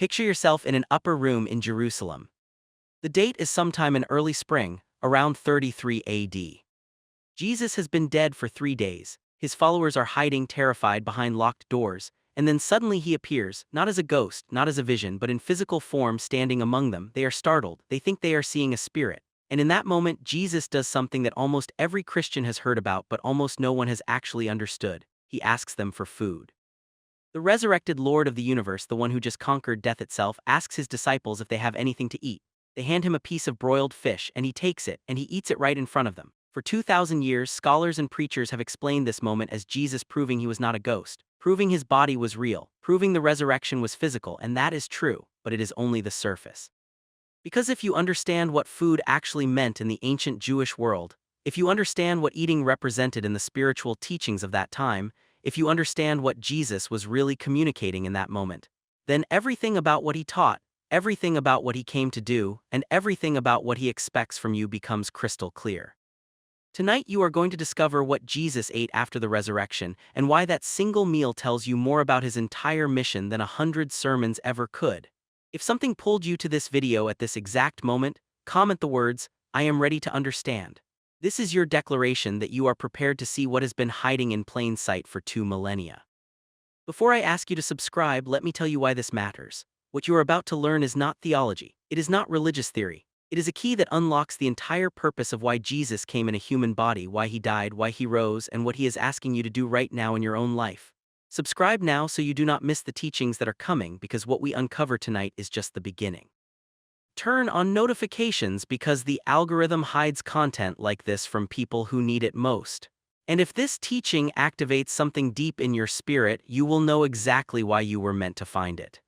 Picture yourself in an upper room in Jerusalem. The date is sometime in early spring, around 33 AD. Jesus has been dead for 3 days. His followers are hiding terrified behind locked doors, and then suddenly he appears, not as a ghost, not as a vision, but in physical form standing among them. They are startled. They think they are seeing a spirit. And in that moment, Jesus does something that almost every Christian has heard about, but almost no one has actually understood. He asks them for food. The resurrected Lord of the universe, the one who just conquered death itself, asks his disciples if they have anything to eat. They hand him a piece of broiled fish, and he takes it, and he eats it right in front of them. For 2,000 years, scholars and preachers have explained this moment as Jesus proving he was not a ghost, proving his body was real, proving the resurrection was physical, and that is true, but it is only the surface. Because if you understand what food actually meant in the ancient Jewish world, if you understand what eating represented in the spiritual teachings of that time, if you understand what Jesus was really communicating in that moment, then everything about what he taught, everything about what he came to do, and everything about what he expects from you becomes crystal clear. Tonight you are going to discover what Jesus ate after the resurrection and why that single meal tells you more about his entire mission than 100 sermons ever could. If something pulled you to this video at this exact moment, comment the words, "I am ready to understand." This is your declaration that you are prepared to see what has been hiding in plain sight for 2 millennia. Before I ask you to subscribe, let me tell you why this matters. What you are about to learn is not theology. It is not religious theory. It is a key that unlocks the entire purpose of why Jesus came in a human body, why he died, why he rose, and what he is asking you to do right now in your own life. Subscribe now so you do not miss the teachings that are coming, because what we uncover tonight is just the beginning. Turn on notifications because the algorithm hides content like this from people who need it most. And if this teaching activates something deep in your spirit, you will know exactly why you were meant to find it.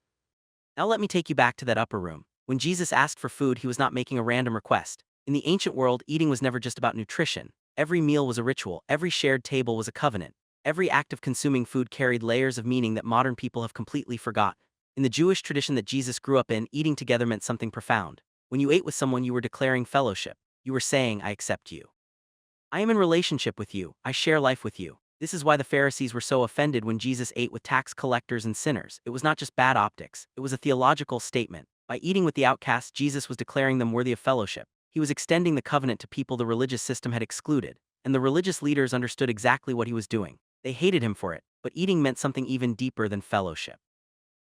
Now let me take you back to that upper room. When Jesus asked for food, he was not making a random request. In the ancient world, eating was never just about nutrition. Every meal was a ritual, every shared table was a covenant. Every act of consuming food carried layers of meaning that modern people have completely forgotten. In the Jewish tradition that Jesus grew up in, eating together meant something profound. When you ate with someone, you were declaring fellowship. You were saying, "I accept you. I am in relationship with you. I share life with you." This is why the Pharisees were so offended when Jesus ate with tax collectors and sinners. It was not just bad optics, it was a theological statement. By eating with the outcasts, Jesus was declaring them worthy of fellowship. He was extending the covenant to people the religious system had excluded, and the religious leaders understood exactly what he was doing. They hated him for it, but eating meant something even deeper than fellowship.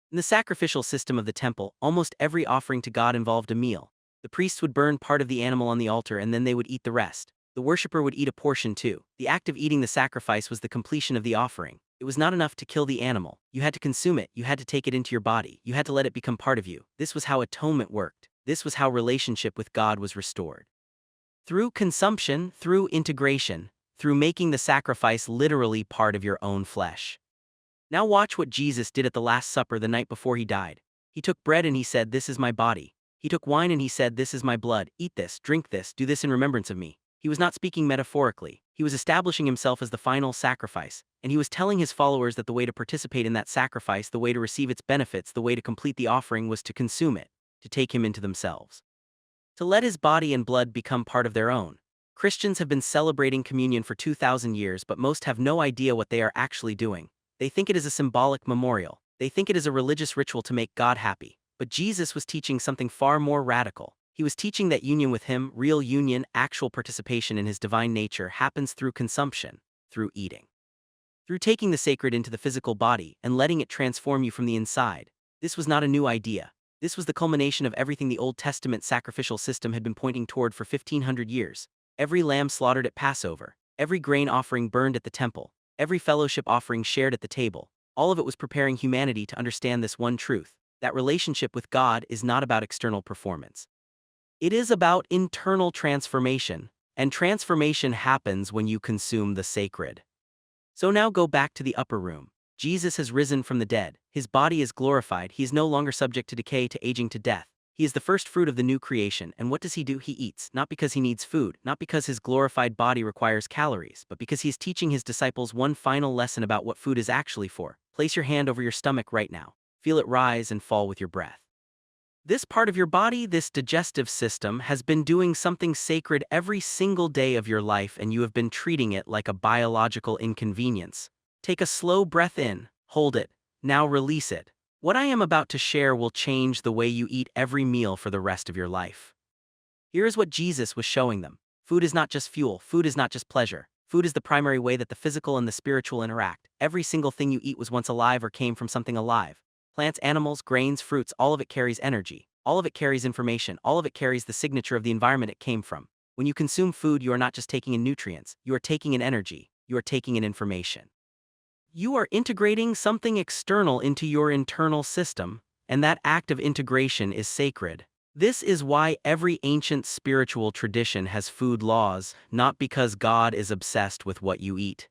In the sacrificial system of the temple, almost every offering to God involved a meal. The priests would burn part of the animal on the altar and then they would eat the rest. The worshipper would eat a portion too. The act of eating the sacrifice was the completion of the offering. It was not enough to kill the animal. You had to consume it, you had to take it into your body, you had to let it become part of you. This was how atonement worked. This was how relationship with God was restored. Through consumption, through integration, through making the sacrifice literally part of your own flesh. Now watch what Jesus did at the Last Supper the night before he died. He took bread and he said, "This is my body." He took wine and he said, "This is my blood. Eat this, drink this, do this in remembrance of me." He was not speaking metaphorically. He was establishing himself as the final sacrifice, and he was telling his followers that the way to participate in that sacrifice, the way to receive its benefits, the way to complete the offering was to consume it, to take him into themselves, to let his body and blood become part of their own. Christians have been celebrating communion for 2,000 years, but most have no idea what they are actually doing. They think it is a symbolic memorial. They think it is a religious ritual to make God happy. But Jesus was teaching something far more radical. He was teaching that union with him, real union, actual participation in his divine nature, happens through consumption, through eating, through taking the sacred into the physical body and letting it transform you from the inside. This was not a new idea. This was the culmination of everything the Old Testament sacrificial system had been pointing toward for 1,500 years. Every lamb slaughtered at Passover, every grain offering burned at the temple, every fellowship offering shared at the table, all of it was preparing humanity to understand this one truth, that relationship with God is not about external performance. It is about internal transformation, and transformation happens when you consume the sacred. So now go back to the upper room. Jesus has risen from the dead. His body is glorified. He is no longer subject to decay, to aging, to death. He is the first fruit of the new creation, and what does he do? He eats, not because he needs food, not because his glorified body requires calories, but because he is teaching his disciples one final lesson about what food is actually for. Place your hand over your stomach right now. Feel it rise and fall with your breath. This part of your body, this digestive system, has been doing something sacred every single day of your life, and you have been treating it like a biological inconvenience. Take a slow breath in, hold it, now release it. What I am about to share will change the way you eat every meal for the rest of your life. Here is what Jesus was showing them. Food is not just fuel, food is not just pleasure. Food is the primary way that the physical and the spiritual interact. Every single thing you eat was once alive or came from something alive. Plants, animals, grains, fruits, all of it carries energy. All of it carries information. All of it carries the signature of the environment it came from. When you consume food, you are not just taking in nutrients, you are taking in energy, you are taking in information. You are integrating something external into your internal system, and that act of integration is sacred. This is why every ancient spiritual tradition has food laws, not because God is obsessed with what you eat,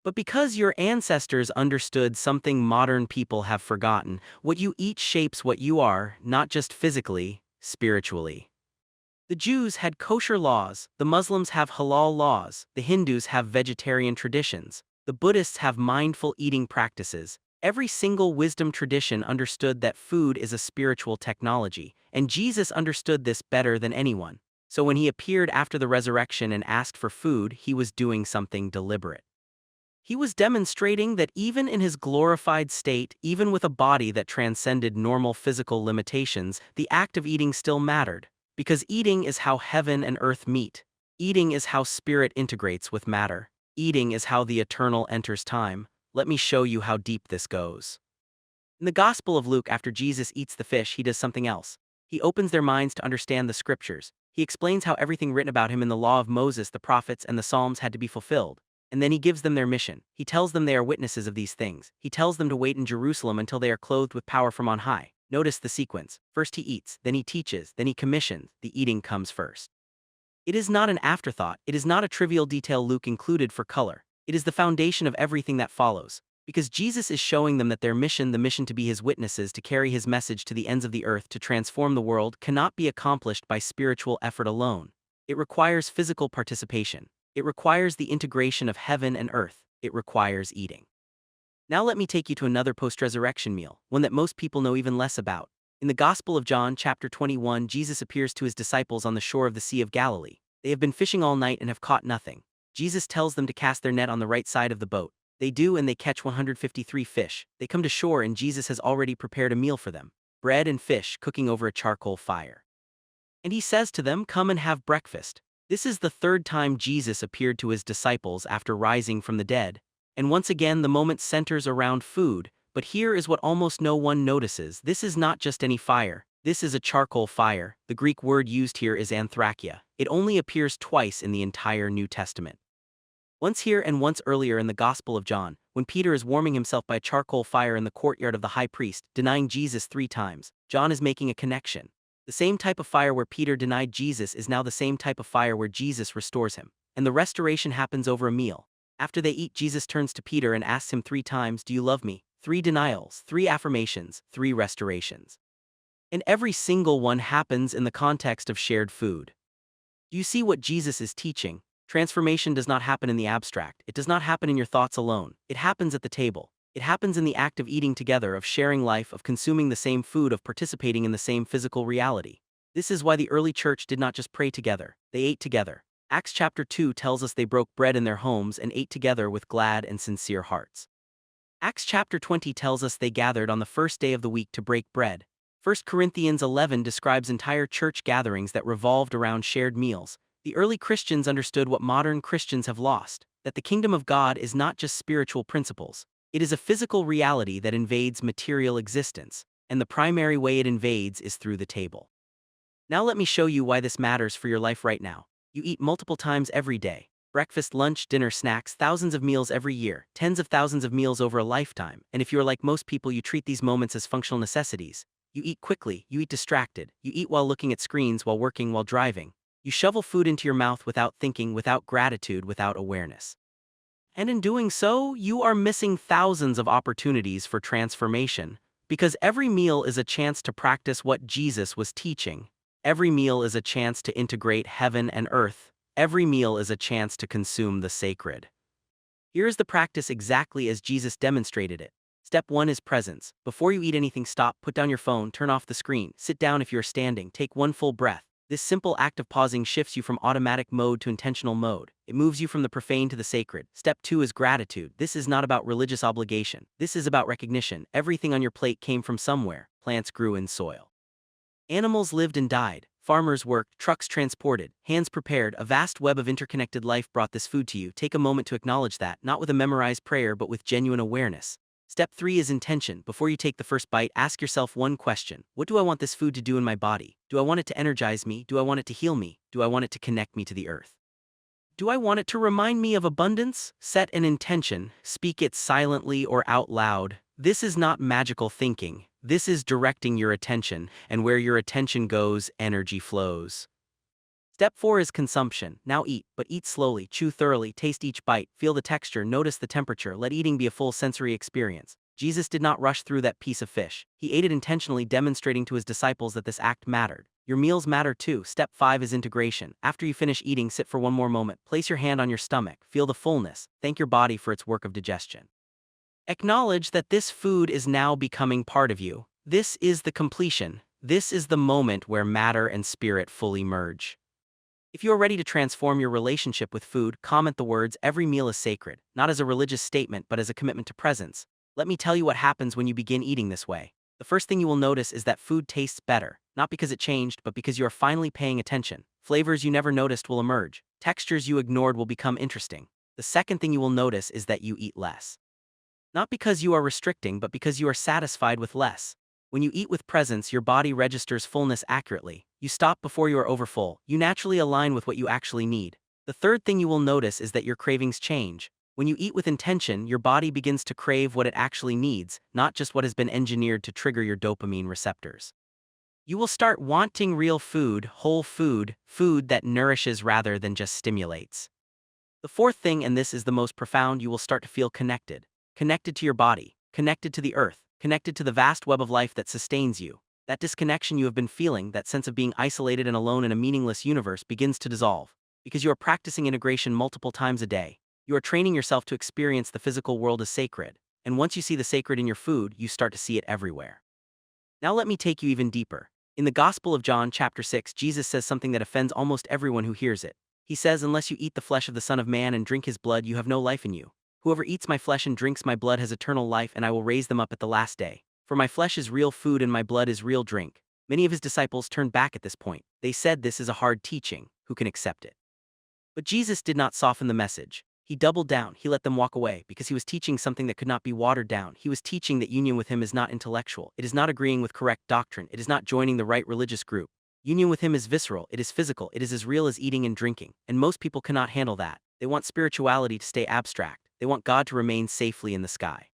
but because your ancestors understood something modern people have forgotten. What you eat shapes what you are, not just physically, spiritually. The Jews had kosher laws, the Muslims have halal laws, the Hindus have vegetarian traditions, the Buddhists have mindful eating practices. Every single wisdom tradition understood that food is a spiritual technology, and Jesus understood this better than anyone. So when he appeared after the resurrection and asked for food, he was doing something deliberate. He was demonstrating that even in his glorified state, even with a body that transcended normal physical limitations, the act of eating still mattered. Because eating is how heaven and earth meet. Eating is how spirit integrates with matter. Eating is how the eternal enters time. Let me show you how deep this goes. In the Gospel of Luke, after Jesus eats the fish, he does something else. He opens their minds to understand the scriptures. He explains how everything written about him in the law of Moses, the prophets, and the Psalms had to be fulfilled. And then he gives them their mission. He tells them they are witnesses of these things. He tells them to wait in Jerusalem until they are clothed with power from on high. Notice the sequence. First he eats, then he teaches, then he commissions. The eating comes first. It is not an afterthought. It is not a trivial detail Luke included for color. It is the foundation of everything that follows. Because Jesus is showing them that their mission, the mission to be his witnesses, to carry his message to the ends of the earth, to transform the world, cannot be accomplished by spiritual effort alone. It requires physical participation. It requires the integration of heaven and earth. It requires eating. Now let me take you to another post-resurrection meal, one that most people know even less about. In the Gospel of John, chapter 21, Jesus appears to his disciples on the shore of the Sea of Galilee. They have been fishing all night and have caught nothing. Jesus tells them to cast their net on the right side of the boat. They do, and they catch 153 fish. They come to shore and Jesus has already prepared a meal for them. Bread and fish cooking over a charcoal fire. And he says to them, "Come and have breakfast." This is the third time Jesus appeared to his disciples after rising from the dead. And once again the moment centers around food, but here is what almost no one notices. This is not just any fire. This is a charcoal fire. The Greek word used here is anthrakia. It only appears twice in the entire New Testament. Once here and once earlier in the Gospel of John, when Peter is warming himself by a charcoal fire in the courtyard of the high priest, denying Jesus 3 times, John is making a connection. The same type of fire where Peter denied Jesus is now the same type of fire where Jesus restores him. And the restoration happens over a meal. After they eat, Jesus turns to Peter and asks him 3 times, "Do you love me?" 3 denials, 3 affirmations, 3 restorations. And every single one happens in the context of shared food. Do you see what Jesus is teaching? Transformation does not happen in the abstract. It does not happen in your thoughts alone. It happens at the table. It happens in the act of eating together, of sharing life, of consuming the same food, of participating in the same physical reality. This is why the early church did not just pray together. They ate together. Acts chapter 2 tells us they broke bread in their homes and ate together with glad and sincere hearts. Acts chapter 20 tells us they gathered on the first day of the week to break bread. 1 Corinthians 11 describes entire church gatherings that revolved around shared meals. The early Christians understood what modern Christians have lost, that the kingdom of God is not just spiritual principles. It is a physical reality that invades material existence, and the primary way it invades is through the table. Now let me show you why this matters for your life right now. You eat multiple times every day. Breakfast, lunch, dinner, snacks, thousands of meals every year, tens of thousands of meals over a lifetime, and if you're like most people, you treat these moments as functional necessities. You eat quickly, you eat distracted, you eat while looking at screens, while working, while driving. You shovel food into your mouth without thinking, without gratitude, without awareness. And in doing so, you are missing thousands of opportunities for transformation, because every meal is a chance to practice what Jesus was teaching. Every meal is a chance to integrate heaven and earth. Every meal is a chance to consume the sacred. Here is the practice exactly as Jesus demonstrated it. Step 1 is presence. Before you eat anything, stop, put down your phone, turn off the screen, sit down if you're standing, take one full breath. This simple act of pausing shifts you from automatic mode to intentional mode. It moves you from the profane to the sacred. Step 2 is gratitude. This is not about religious obligation. This is about recognition. Everything on your plate came from somewhere. Plants grew in soil. Animals lived and died. Farmers worked, trucks transported, hands prepared. A vast web of interconnected life brought this food to you. Take a moment to acknowledge that, not with a memorized prayer but with genuine awareness. Step 3 is intention. Before you take the first bite, ask yourself one question. What do I want this food to do in my body? Do I want it to energize me? Do I want it to heal me? Do I want it to connect me to the earth? Do I want it to remind me of abundance? Set an intention. Speak it silently or out loud. This is not magical thinking. This is directing your attention, and where your attention goes, energy flows. Step 4 is consumption. Now eat, but eat slowly, chew thoroughly, taste each bite, feel the texture, notice the temperature, let eating be a full sensory experience. Jesus did not rush through that piece of fish. He ate it intentionally, demonstrating to his disciples that this act mattered. Your meals matter too. Step 5 is integration. After you finish eating, sit for one more moment. Place your hand on your stomach, feel the fullness, thank your body for its work of digestion. Acknowledge that this food is now becoming part of you. This is the completion. This is the moment where matter and spirit fully merge. If you are ready to transform your relationship with food, comment the words, "Every meal is sacred," not as a religious statement but as a commitment to presence. Let me tell you what happens when you begin eating this way. The first thing you will notice is that food tastes better, not because it changed but because you are finally paying attention. Flavors you never noticed will emerge. Textures you ignored will become interesting. The second thing you will notice is that you eat less. Not because you are restricting but because you are satisfied with less. When you eat with presence, your body registers fullness accurately. You stop before you are overfull. You naturally align with what you actually need. The third thing you will notice is that your cravings change. When you eat with intention, your body begins to crave what it actually needs, not just what has been engineered to trigger your dopamine receptors. You will start wanting real food, whole food, food that nourishes rather than just stimulates. The fourth thing, and this is the most profound, you will start to feel connected. Connected to your body, connected to the earth, connected to the vast web of life that sustains you. That disconnection you have been feeling, that sense of being isolated and alone in a meaningless universe, begins to dissolve. Because you are practicing integration multiple times a day. You are training yourself to experience the physical world as sacred. And once you see the sacred in your food, you start to see it everywhere. Now let me take you even deeper. In the Gospel of John, chapter 6, Jesus says something that offends almost everyone who hears it. He says, "Unless you eat the flesh of the Son of Man and drink his blood, you have no life in you. Whoever eats my flesh and drinks my blood has eternal life, and I will raise them up at the last day. For my flesh is real food and my blood is real drink." Many of his disciples turned back at this point. They said, "This is a hard teaching. Who can accept it?" But Jesus did not soften the message. He doubled down. He let them walk away because he was teaching something that could not be watered down. He was teaching that union with him is not intellectual. It is not agreeing with correct doctrine. It is not joining the right religious group. Union with him is visceral. It is physical. It is as real as eating and drinking. And most people cannot handle that. They want spirituality to stay abstract. They want God to remain safely in the sky.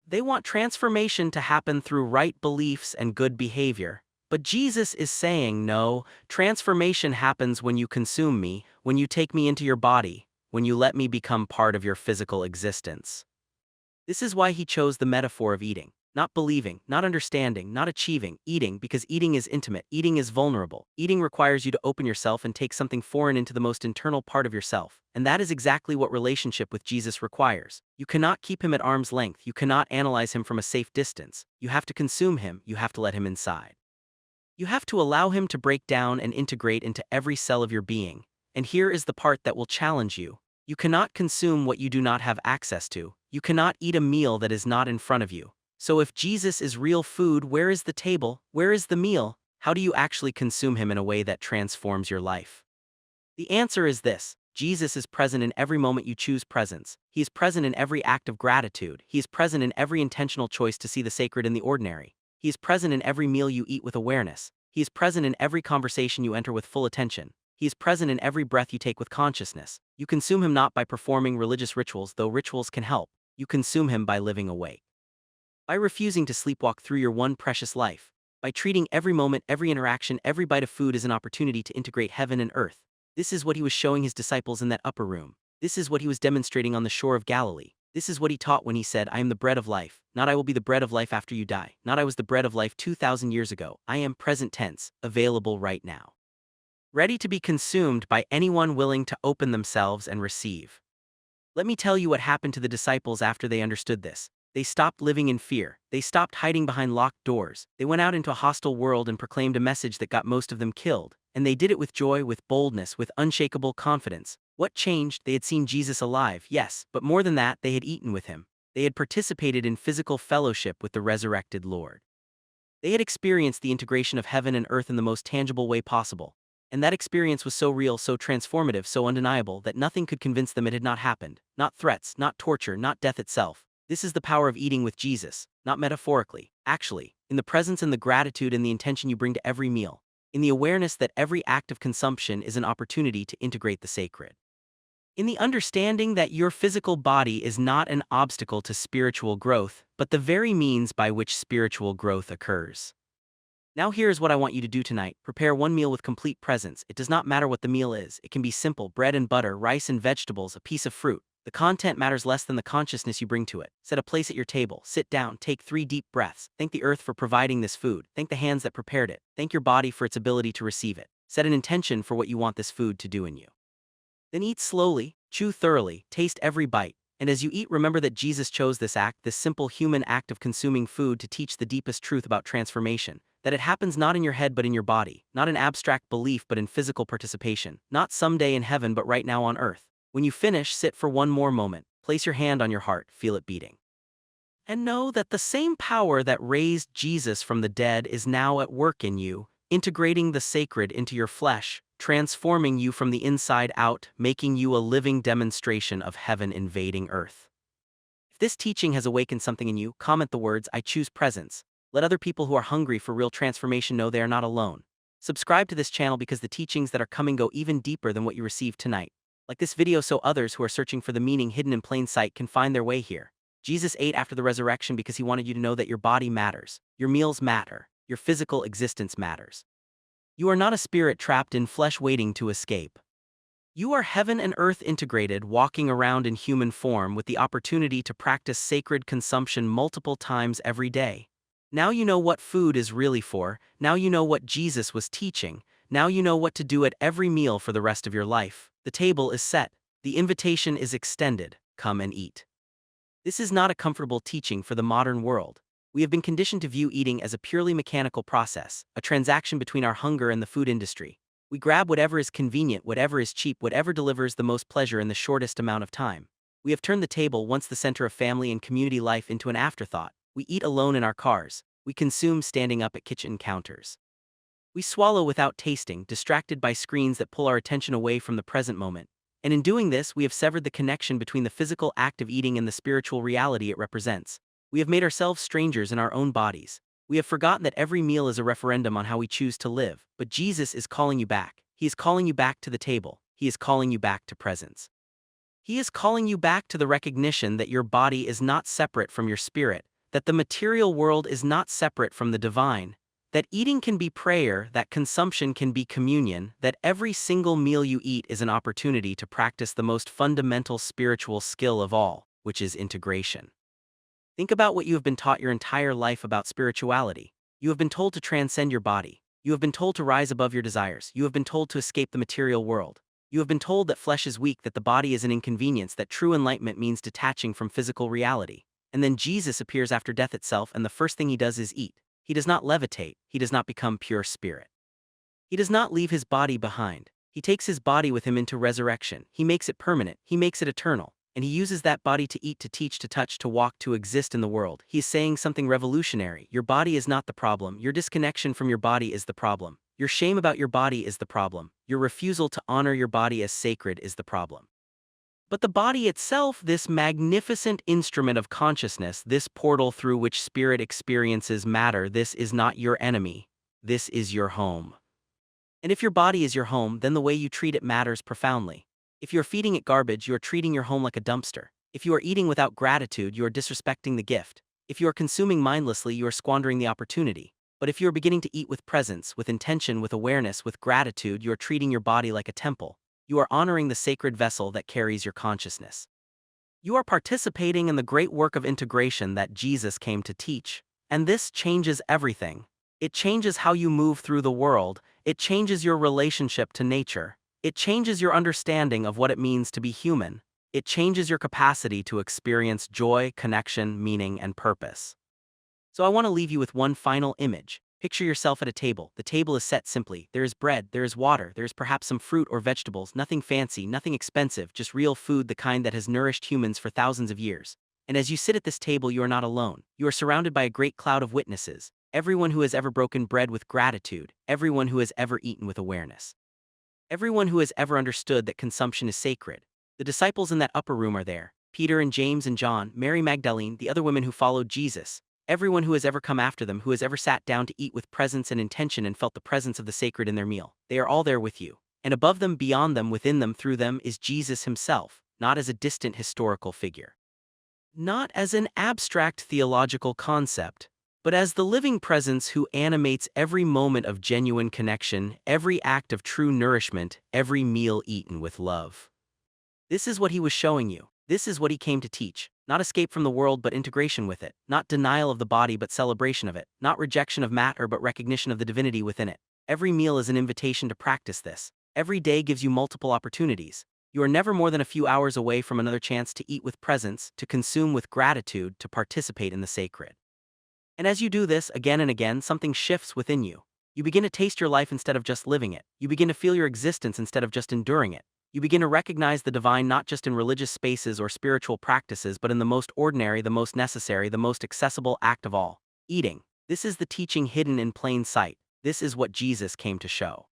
They want transformation to happen through right beliefs and good behavior. But Jesus is saying, no, transformation happens when you consume me, when you take me into your body, when you let me become part of your physical existence. This is why he chose the metaphor of eating. Not believing, not understanding, not achieving, eating, because eating is intimate, eating is vulnerable. Eating requires you to open yourself and take something foreign into the most internal part of yourself. And that is exactly what relationship with Jesus requires. You cannot keep him at arm's length. You cannot analyze him from a safe distance. You have to consume him. You have to let him inside. You have to allow him to break down and integrate into every cell of your being. And here is the part that will challenge you. You cannot consume what you do not have access to. You cannot eat a meal that is not in front of you. So if Jesus is real food, where is the table? Where is the meal? How do you actually consume him in a way that transforms your life? The answer is this. Jesus is present in every moment you choose presence. He is present in every act of gratitude. He is present in every intentional choice to see the sacred in the ordinary. He is present in every meal you eat with awareness. He is present in every conversation you enter with full attention. He is present in every breath you take with consciousness. You consume him not by performing religious rituals, though rituals can help. You consume him by living awake. By refusing to sleepwalk through your one precious life. By treating every moment, every interaction, every bite of food as an opportunity to integrate heaven and earth. This is what he was showing his disciples in that upper room. This is what he was demonstrating on the shore of Galilee. This is what he taught when he said, "I am the bread of life. Not I will be the bread of life after you die. Not I was the bread of life 2,000 years ago. I am present tense, available right now. Ready to be consumed by anyone willing to open themselves and receive." Let me tell you what happened to the disciples after they understood this. They stopped living in fear. They stopped hiding behind locked doors. They went out into a hostile world and proclaimed a message that got most of them killed. And they did it with joy, with boldness, with unshakable confidence. What changed? They had seen Jesus alive, yes, but more than that, they had eaten with him. They had participated in physical fellowship with the resurrected Lord. They had experienced the integration of heaven and earth in the most tangible way possible. And that experience was so real, so transformative, so undeniable that nothing could convince them it had not happened. Not threats, not torture, not death itself. This is the power of eating with Jesus, not metaphorically, actually, in the presence and the gratitude and the intention you bring to every meal, in the awareness that every act of consumption is an opportunity to integrate the sacred. In the understanding that your physical body is not an obstacle to spiritual growth, but the very means by which spiritual growth occurs. Now here's what I want you to do tonight. Prepare one meal with complete presence. It does not matter what the meal is. It can be simple: bread and butter, rice and vegetables, a piece of fruit. The content matters less than the consciousness you bring to it. Set a place at your table. Sit down. Take 3 deep breaths. Thank the earth for providing this food. Thank the hands that prepared it. Thank your body for its ability to receive it. Set an intention for what you want this food to do in you. Then eat slowly, chew thoroughly, taste every bite. And as you eat, remember that Jesus chose this act, this simple human act of consuming food, to teach the deepest truth about transformation. That it happens not in your head but in your body, not in abstract belief but in physical participation, not someday in heaven but right now on earth. When you finish, sit for one more moment, place your hand on your heart, feel it beating. And know that the same power that raised Jesus from the dead is now at work in you, integrating the sacred into your flesh, transforming you from the inside out, making you a living demonstration of heaven invading earth. If this teaching has awakened something in you, comment the words, "I choose presence." Let other people who are hungry for real transformation know they are not alone. Subscribe to this channel because the teachings that are coming go even deeper than what you received tonight. Like this video so others who are searching for the meaning hidden in plain sight can find their way here. Jesus ate after the resurrection because he wanted you to know that your body matters, your meals matter, your physical existence matters. You are not a spirit trapped in flesh waiting to escape. You are heaven and earth integrated, walking around in human form with the opportunity to practice sacred consumption multiple times every day. Now you know what food is really for, now you know what Jesus was teaching, now you know what to do at every meal for the rest of your life. The table is set, the invitation is extended, come and eat. This is not a comfortable teaching for the modern world. We have been conditioned to view eating as a purely mechanical process, a transaction between our hunger and the food industry. We grab whatever is convenient, whatever is cheap, whatever delivers the most pleasure in the shortest amount of time. We have turned the table, once the center of family and community life, into an afterthought. We eat alone in our cars. We consume standing up at kitchen counters. We swallow without tasting, distracted by screens that pull our attention away from the present moment. And in doing this, we have severed the connection between the physical act of eating and the spiritual reality it represents. We have made ourselves strangers in our own bodies. We have forgotten that every meal is a referendum on how we choose to live. But Jesus is calling you back. He is calling you back to the table. He is calling you back to presence. He is calling you back to the recognition that your body is not separate from your spirit, that the material world is not separate from the divine, that eating can be prayer, that consumption can be communion, that every single meal you eat is an opportunity to practice the most fundamental spiritual skill of all, which is integration. Think about what you have been taught your entire life about spirituality. You have been told to transcend your body. You have been told to rise above your desires. You have been told to escape the material world. You have been told that flesh is weak, that the body is an inconvenience, that true enlightenment means detaching from physical reality. And then Jesus appears after death itself, and the first thing he does is eat. He does not levitate. He does not become pure spirit. He does not leave his body behind. He takes his body with him into resurrection. He makes it permanent. He makes it eternal. And he uses that body to eat, to teach, to touch, to walk, to exist in the world. He is saying something revolutionary. Your body is not the problem. Your disconnection from your body is the problem. Your shame about your body is the problem. Your refusal to honor your body as sacred is the problem. But the body itself, this magnificent instrument of consciousness, this portal through which spirit experiences matter, this is not your enemy. This is your home. And if your body is your home, then the way you treat it matters profoundly. If you're feeding it garbage, you are treating your home like a dumpster. If you are eating without gratitude, you are disrespecting the gift. If you are consuming mindlessly, you are squandering the opportunity. But if you are beginning to eat with presence, with intention, with awareness, with gratitude, you are treating your body like a temple. You are honoring the sacred vessel that carries your consciousness. You are participating in the great work of integration that Jesus came to teach. And this changes everything. It changes how you move through the world. It changes your relationship to nature. It changes your understanding of what it means to be human. It changes your capacity to experience joy, connection, meaning, and purpose. So I want to leave you with one final image. Picture yourself at a table. The table is set simply. There is bread, there is water, there is perhaps some fruit or vegetables, nothing fancy, nothing expensive, just real food, the kind that has nourished humans for thousands of years. And as you sit at this table, you are not alone. You are surrounded by a great cloud of witnesses. Everyone who has ever broken bread with gratitude, everyone who has ever eaten with awareness, everyone who has ever understood that consumption is sacred. The disciples in that upper room are there. Peter and James and John, Mary Magdalene, the other women who followed Jesus. Everyone who has ever come after them, who has ever sat down to eat with presence and intention and felt the presence of the sacred in their meal. They are all there with you. And above them, beyond them, within them, through them, is Jesus himself, not as a distant historical figure, not as an abstract theological concept, but as the living presence who animates every moment of genuine connection, every act of true nourishment, every meal eaten with love. This is what he was showing you. This is what he came to teach. Not escape from the world but integration with it. Not denial of the body but celebration of it. Not rejection of matter but recognition of the divinity within it. Every meal is an invitation to practice this. Every day gives you multiple opportunities. You are never more than a few hours away from another chance to eat with presence, to consume with gratitude, to participate in the sacred. And as you do this again and again, something shifts within you. You begin to taste your life instead of just living it. You begin to feel your existence instead of just enduring it. You begin to recognize the divine not just in religious spaces or spiritual practices, but in the most ordinary, the most necessary, the most accessible act of all: eating. This is the teaching hidden in plain sight. This is what Jesus came to show.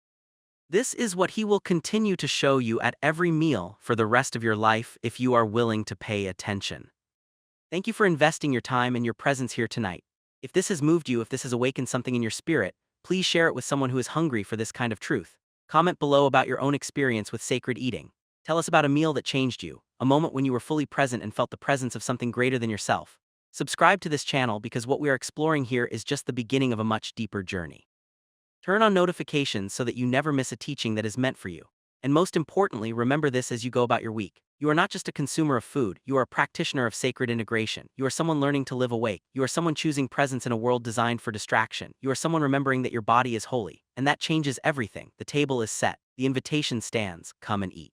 This is what he will continue to show you at every meal for the rest of your life if you are willing to pay attention. Thank you for investing your time and your presence here tonight. If this has moved you, if this has awakened something in your spirit, please share it with someone who is hungry for this kind of truth. Comment below about your own experience with sacred eating. Tell us about a meal that changed you, a moment when you were fully present and felt the presence of something greater than yourself. Subscribe to this channel because what we are exploring here is just the beginning of a much deeper journey. Turn on notifications so that you never miss a teaching that is meant for you. And most importantly, remember this as you go about your week. You are not just a consumer of food, you are a practitioner of sacred integration. You are someone learning to live awake. You are someone choosing presence in a world designed for distraction. You are someone remembering that your body is holy, and that changes everything. The table is set. The invitation stands. Come and eat.